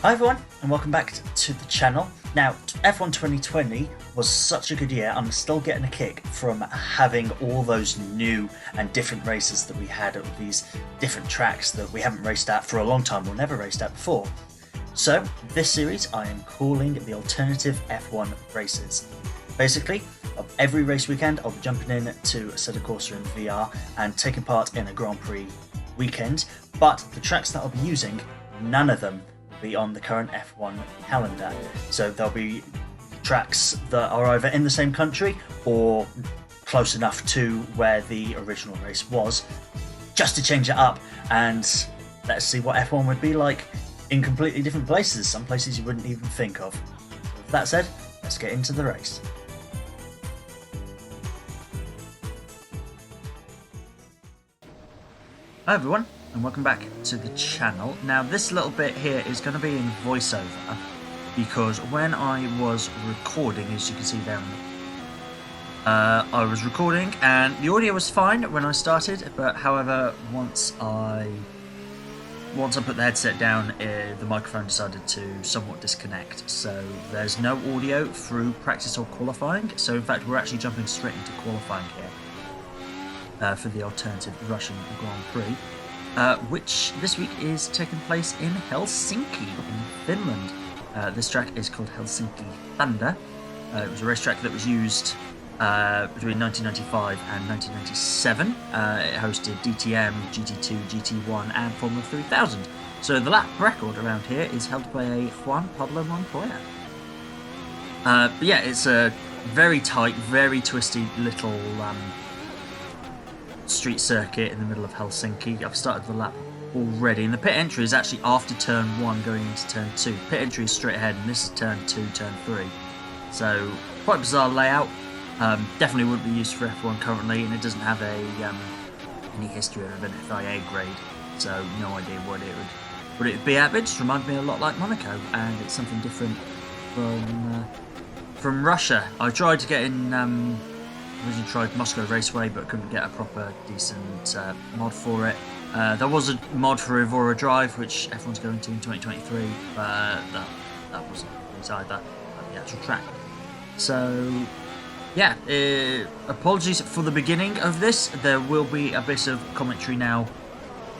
Hi everyone, and welcome back to the channel. Now, F1 2020 was such a good year. I'm still getting a kick from having all those new and different races that we had at these different tracks that we haven't raced at for a long time or never raced at before. So, this series I am calling the Alternative F1 Races. Basically, of every race weekend I'll be jumping in to Assetto Corsa in VR and taking part in a Grand Prix weekend, but the tracks that I'll be using, none of them be on the current F1 calendar. So there'll be tracks that are either in the same country or close enough to where the original race was, just to change it up and let's see what F1 would be like in completely different places, some places you wouldn't even think of. With that said, let's get into the race. Hi everyone, and welcome back to the channel. Now this little bit here is going to be in voiceover because when I was recording, as you can see there, I was recording and the audio was fine when I started, but however once I put the headset down, the microphone decided to somewhat disconnect, so there's no audio through practice or qualifying. So in fact we're actually jumping straight into qualifying here for the alternative Russian Grand Prix. Which this week is taking place in Helsinki, in Finland. This track is called Helsinki Thunder. It was a racetrack that was used between 1995 and 1997. It hosted DTM, GT2, GT1 and Formula 3000. So the lap record around here is held by a Juan Pablo Montoya. But yeah, it's a very tight, very twisty little street circuit in the middle of Helsinki. I've started the lap already, and the pit entry is actually after turn 1 going into turn 2. Pit entry is straight ahead, and this is turn 2, turn 3. So quite bizarre layout. Definitely wouldn't be used for F1 currently, and it doesn't have any history of an FIA grade, so no idea what it would be at. But it just reminded me a lot like Monaco, and it's something different from Russia. I tried to get in. Originally tried Moscow Raceway, but couldn't get a proper decent mod for it. There was a mod for Evora Drive, which F1's going to in 2023, but that wasn't released either, the actual track. So yeah, apologies for the beginning of this. There will be a bit of commentary now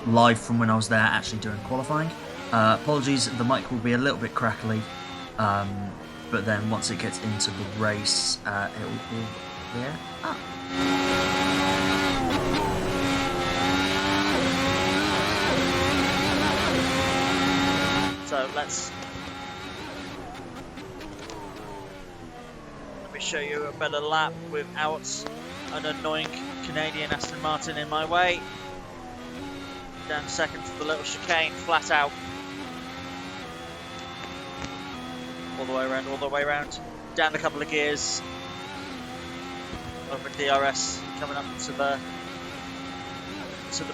live from when I was there actually doing qualifying. Apologies, the mic will be a little bit crackly, but then once it gets into the race, it will be clear up. So let me show you a better lap without an annoying Canadian Aston Martin in my way. Down second to the little chicane, flat out. All the way around, all the way around. Down a couple of gears. Over DRS, coming up to the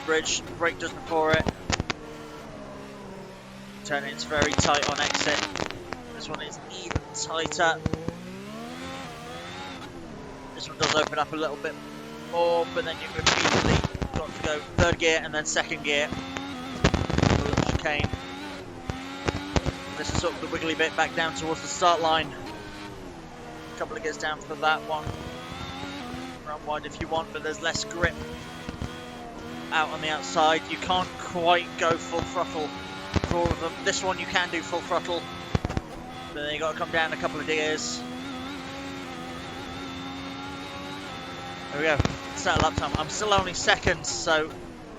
bridge. Brake just before it. Turning's very tight on exit. This one is even tighter. This one does open up a little bit more, but then you've immediately got to go third gear and then second gear. A little chicane. This is sort of the wiggly bit back down towards the start line. A couple of gears down for that one. Run wide if you want, but there's less grip out on the outside. You can't quite go full throttle for all of them. This one you can do full throttle, but then you got to come down a couple of gears. There we go. Set a lap time. I'm still only second, so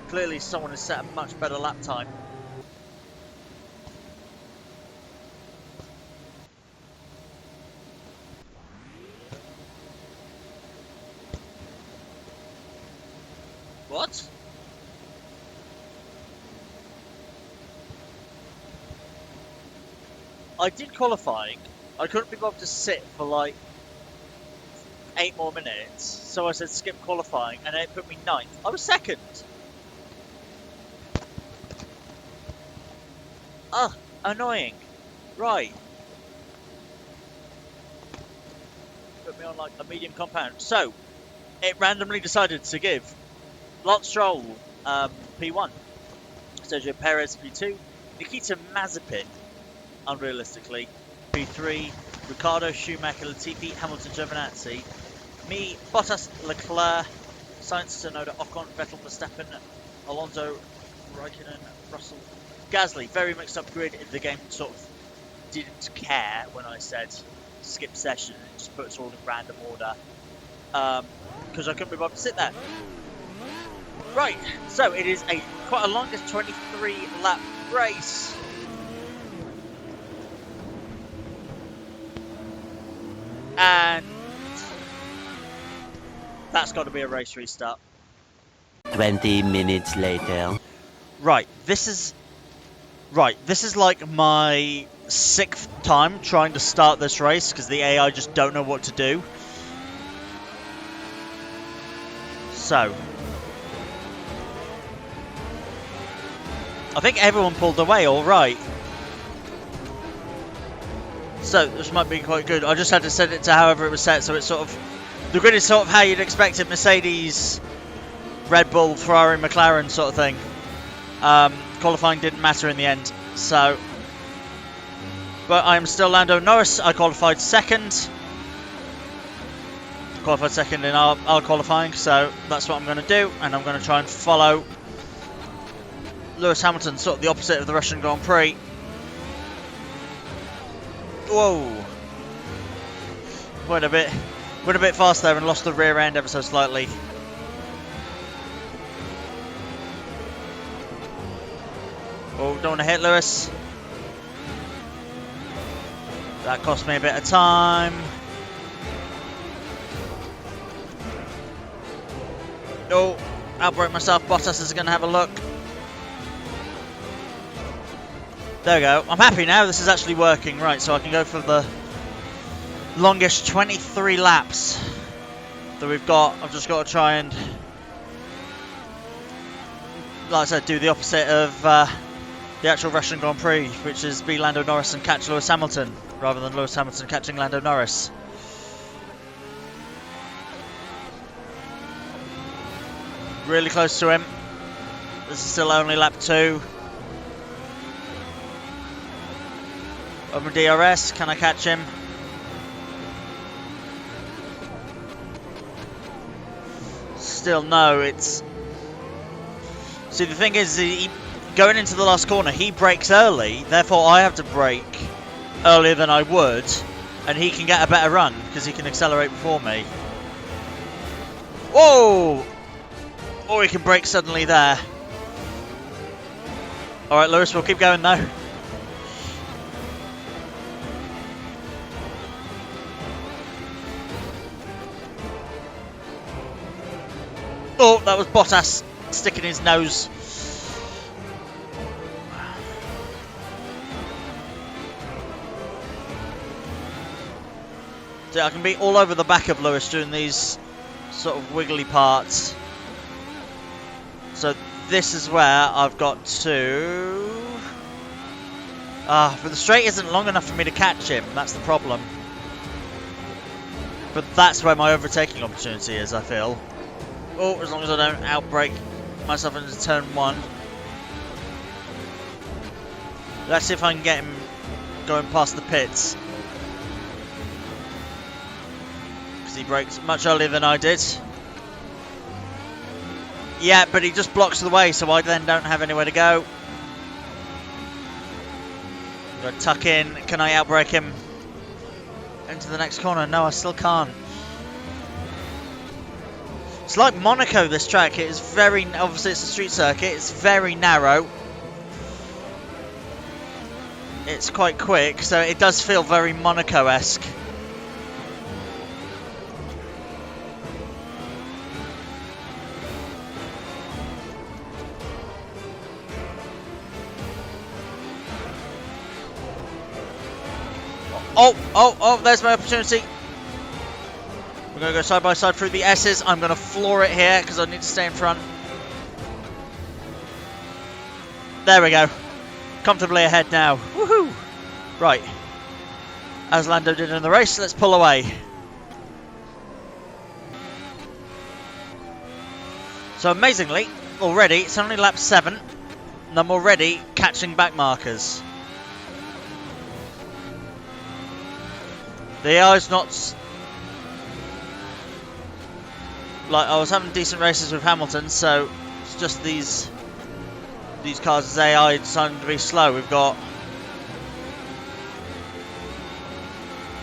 clearly someone has set a much better lap time. What? I did qualifying. I couldn't be bothered to sit for like 8 more minutes, so I said skip qualifying, and it put me 9th. I was second. Ah, annoying. Right. Put me on like a medium compound. So, it randomly decided to give Lance Stroll P1, Sergio Perez P2, Nikita Mazepin unrealistically. P3, Ricciardo, Schumacher, Latifi, Hamilton, Giovinazzi. Me, Bottas, Leclerc, Sainz, Tsunoda, Ocon, Vettel, Verstappen, Alonso, Raikkonen, Russell, Gasly. Very mixed up grid. The game sort of didn't care when I said skip session. It just put us all in random order because I couldn't be bothered to sit there. Right, so it is quite a longest 23 lap race. And that's got to be a race restart. 20 minutes later. Right, this is like my 6th time trying to start this race because the AI just don't know what to do. So I think everyone pulled away all right. So this might be quite good. I just had to set it to however it was set, so it's sort of, the grid is sort of how you'd expect it, Mercedes, Red Bull, Ferrari, McLaren sort of thing. Qualifying didn't matter in the end, so. But I'm still Lando Norris. I qualified second. Qualified second in our qualifying, so that's what I'm going to do, and I'm going to try and follow Lewis Hamilton, sort of the opposite of the Russian Grand Prix. Whoa! Went a bit fast there and lost the rear end ever so slightly. Oh, don't want to hit Lewis. That cost me a bit of time. Oh, outbroke myself. Bottas is going to have a look. There we go. I'm happy now. This is actually working. Right, so I can go for the longest 23 laps that we've got. I've just got to try and, like I said, do the opposite of the actual Russian Grand Prix, which is be Lando Norris and catch Lewis Hamilton, rather than Lewis Hamilton catching Lando Norris. Really close to him. This is still only lap 2. Over DRS, can I catch him? Still no, it's... See, the thing is, going into the last corner, he brakes early, therefore I have to brake earlier than I would, and he can get a better run, because he can accelerate before me. Whoa! Or he can brake suddenly there. Alright, Lewis, we'll keep going though. Oh, that was Bottas sticking his nose. So I can be all over the back of Lewis during these sort of wiggly parts. So this is where I've got to... but the straight isn't long enough for me to catch him. That's the problem. But that's where my overtaking opportunity is, I feel. Oh, as long as I don't outbrake myself into turn 1. Let's see if I can get him going past the pits. Because he brakes much earlier than I did. Yeah, but he just blocks the way, so I then don't have anywhere to go. I'm going to tuck in. Can I outbrake him into the next corner? No, I still can't. It's like Monaco, this track. It is very, obviously it's a street circuit, it's very narrow. It's quite quick, so it does feel very Monaco-esque. Oh, there's my opportunity. We're going to go side by side through the S's. I'm going to floor it here because I need to stay in front. There we go. Comfortably ahead now. Woohoo! Right. As Lando did in the race, let's pull away. So amazingly, already, it's only lap 7, and I'm already catching back markers. The AI's not... Like, I was having decent races with Hamilton, so it's just these cars' AI deciding to be slow. We've got...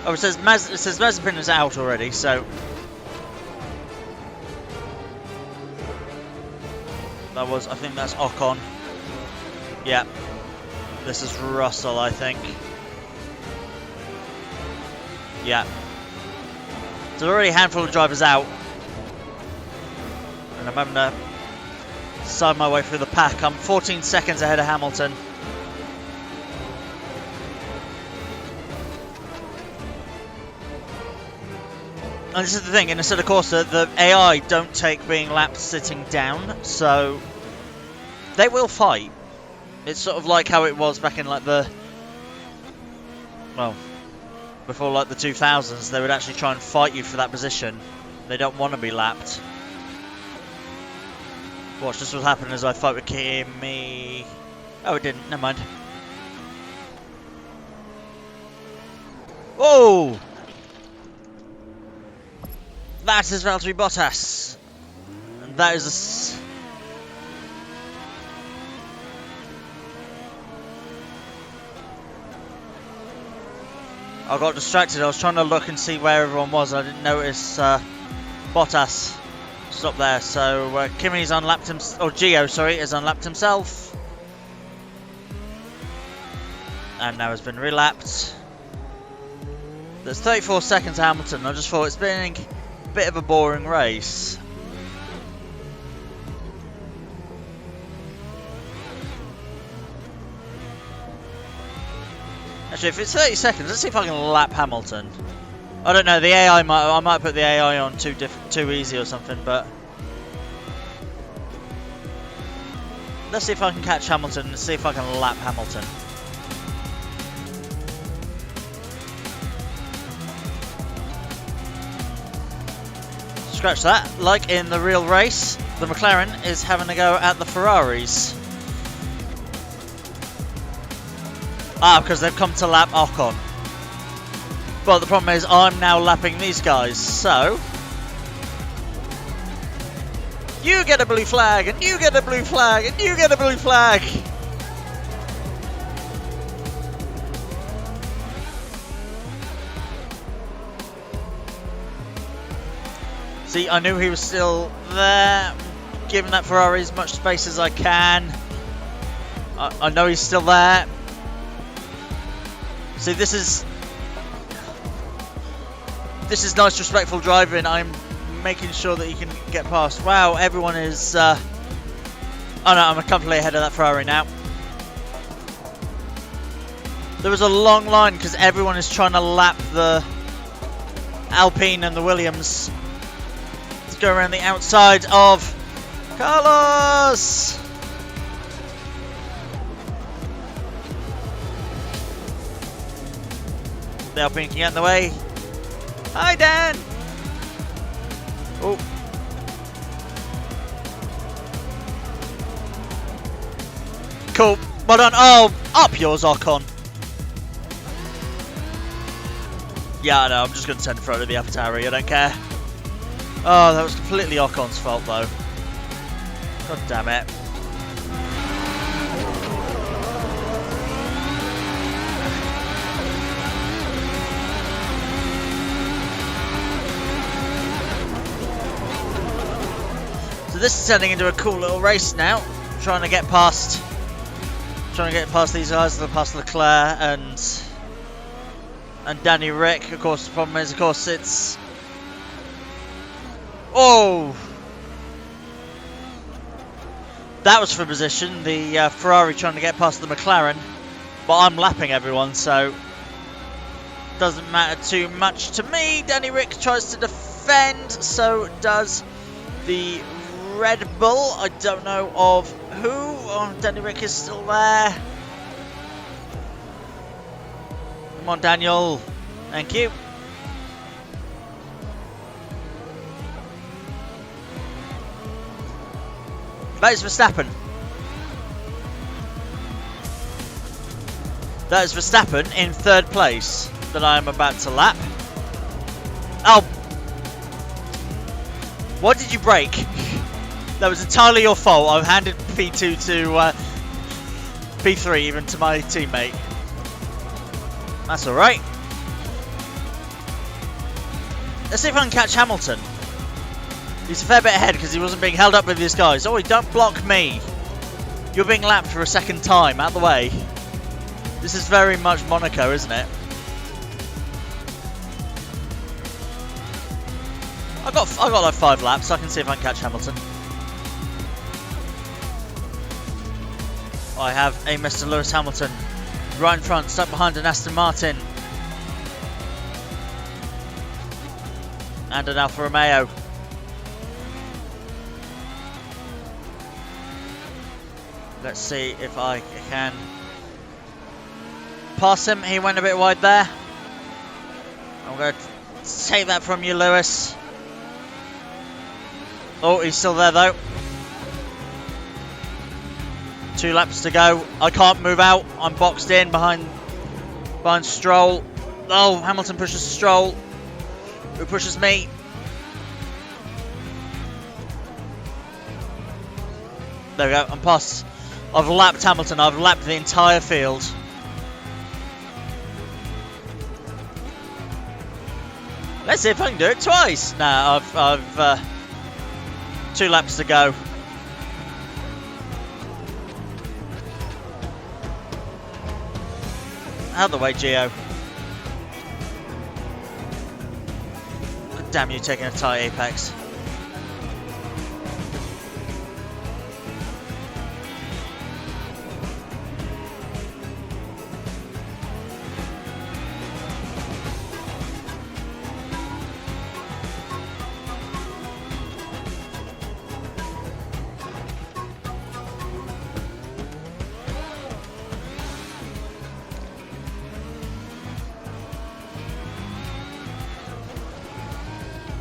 Oh, it says Mazepin is out already, so... That was, I think that's Ocon. Yeah. This is Russell, I think. Yeah. So there's already a handful of drivers out. And I'm having to side my way through the pack. I'm 14 seconds ahead of Hamilton. And this is the thing, in Assetto Corsa, the AI don't take being lapped sitting down, so they will fight. It's sort of like how it was back in like the, well, before like the 2000s, they would actually try and fight you for that position. They don't want to be lapped. Watch, this will happen as I fight with Kimi. Oh, it didn't, never mind. Whoa! That is Valtteri Bottas. And that is I got distracted. I was trying to look and see where everyone was. I didn't notice Bottas stopped there. So Kimi's unlapped himself, or Gio, sorry, has unlapped himself. And now has been relapped. There's 34 seconds to Hamilton. I just thought it's been a bit of a boring race. Actually, if it's 30 seconds, let's see if I can lap Hamilton. I don't know, the AI I might put the AI on too easy or something, but let's see if I can catch Hamilton and see if I can lap Hamilton. Scratch that. Like in the real race, the McLaren is having a go at the Ferraris. Because they've come to lap Ocon. But the problem is I'm now lapping these guys, so you get a blue flag, and you get a blue flag, and you get a blue flag. See, I knew he was still there, giving that Ferrari as much space as I can. I know he's still there. See, this is nice, respectful driving. I'm making sure that he can get past. Wow, everyone is... Oh no, I'm comfortably ahead of that Ferrari now. There was a long line because everyone is trying to lap the Alpine and the Williams. Let's go around the outside of Carlos! The Alpine can get in the way. Hi, Dan! Oh. Cool. Well done. Oh, up yours, Ocon. Yeah, I know. I'm just going to send throw to the AlphaTauri. I don't care. Oh, that was completely Ocon's fault, though. God damn it. This is turning into a cool little race now. Trying to get past these guys, past Leclerc and Danny Rick. Of course, the problem is, it's... Oh! That was for position. The Ferrari trying to get past the McLaren, but I'm lapping everyone, so doesn't matter too much to me. Danny Rick tries to defend, so does the Red Bull. I don't know of who. Oh, Danny Rick is still there. Come on, Daniel. Thank you. That is Verstappen. That is Verstappen in third place that I am about to lap. Oh! What did you break? That was entirely your fault. I've handed P2 to P3 even to my teammate. That's alright. Let's see if I can catch Hamilton. He's a fair bit ahead because he wasn't being held up with these guys. Oh, don't block me. You're being lapped for a second time. Out the way. This is very much Monaco, isn't it? I got like 5 laps, so I can see if I can catch Hamilton. I have a Mr. Lewis Hamilton right in front, stuck behind an Aston Martin and an Alfa Romeo. Let's see if I can pass him. He went a bit wide there. I'm going to take that from you, Lewis. Oh, he's still there though. 2 laps to go. I can't move out. I'm boxed in behind Stroll. Oh, Hamilton pushes Stroll. Who pushes me? There we go. I'm past. I've lapped Hamilton. I've lapped the entire field. Let's see if I can do it twice. Nah, I've 2 laps to go. Out of the way, Gio. Damn you, taking a tight apex.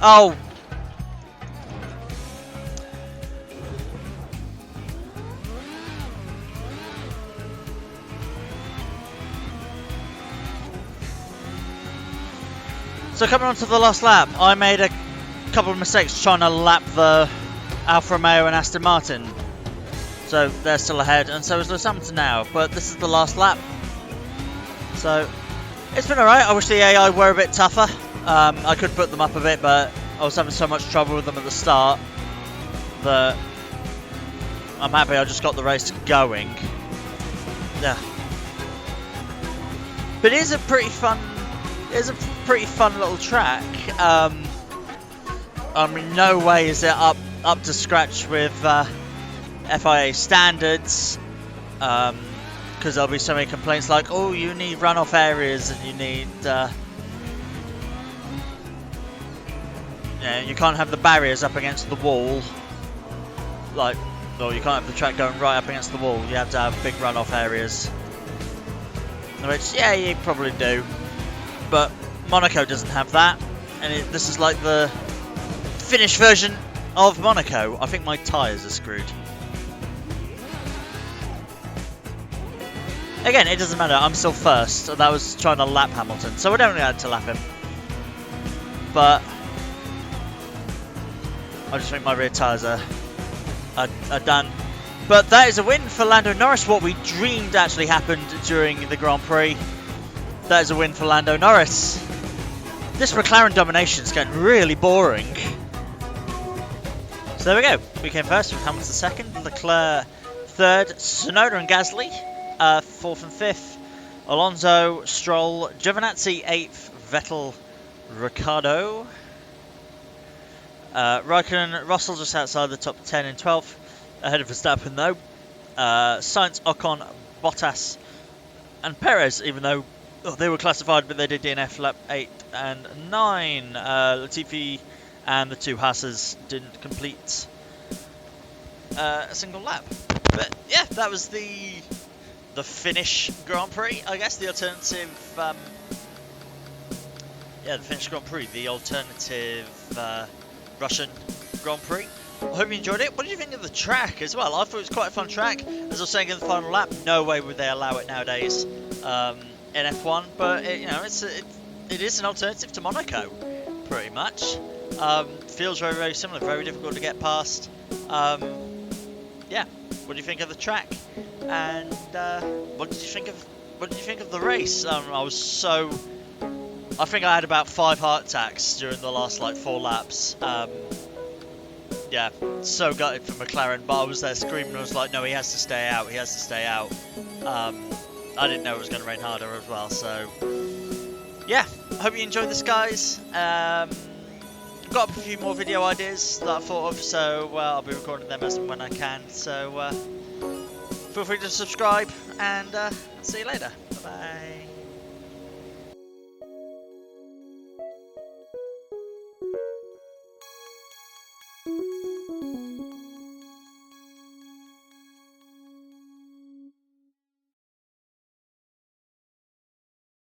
Oh! So coming on to the last lap, I made a couple of mistakes trying to lap the Alfa Romeo and Aston Martin. So they're still ahead, and so is Lewis Hamilton now, but this is the last lap. So it's been alright. I wish the AI were a bit tougher. I could put them up a bit, but I was having so much trouble with them at the start that I'm happy I just got the race going. Yeah. But it is a pretty fun little track. I mean, no way is it up to scratch with FIA standards, because there'll be so many complaints like, oh, you need runoff areas and you need yeah, you can't have the barriers up against the wall. Like, well, you can't have the track going right up against the wall. You have to have big runoff areas. Which, yeah, you probably do. But Monaco doesn't have that. And this is like the Finnish version of Monaco. I think my tyres are screwed. Again, it doesn't matter. I'm still first. That was trying to lap Hamilton. So I don't really have to lap him. But I just think my rear tyres are done. But that is a win for Lando Norris. What we dreamed actually happened during the Grand Prix. That is a win for Lando Norris. This McLaren domination is getting really boring. So there we go. We came first with Hamilton second, Leclerc third, Tsunoda and Gasly fourth and fifth, Alonso, Stroll, Giovinazzi eighth, Vettel, Ricciardo. Raikkonen, Russell just outside the top 10 in 12th, ahead of Verstappen though. Sainz, Ocon, Bottas and Perez, even though they were classified but they did DNF lap 8 and 9. Latifi and the 2 Haas's didn't complete a single lap. But yeah, that was the Finnish Grand Prix, I guess, the alternative yeah, the Finnish Grand Prix, the alternative Russian Grand Prix. I hope you enjoyed it. What did you think of the track as well? I thought it was quite a fun track. As I was saying in the final lap, no way would they allow it nowadays in F1. But it, you know, it is an alternative to Monaco. pretty much. Feels very, very similar, very difficult to get past. Yeah, what do you think of the track? And what did you think of the race? I think I had about 5 heart attacks during the last like 4 laps. Yeah, so gutted for McLaren, but I was there screaming. I was like, no, he has to stay out. He has to stay out. I didn't know it was going to rain harder as well. So yeah, I hope you enjoyed this, guys. Got a few more video ideas that I thought of, so I'll be recording them as and when I can. So feel free to subscribe, and I'll see you later. Bye bye.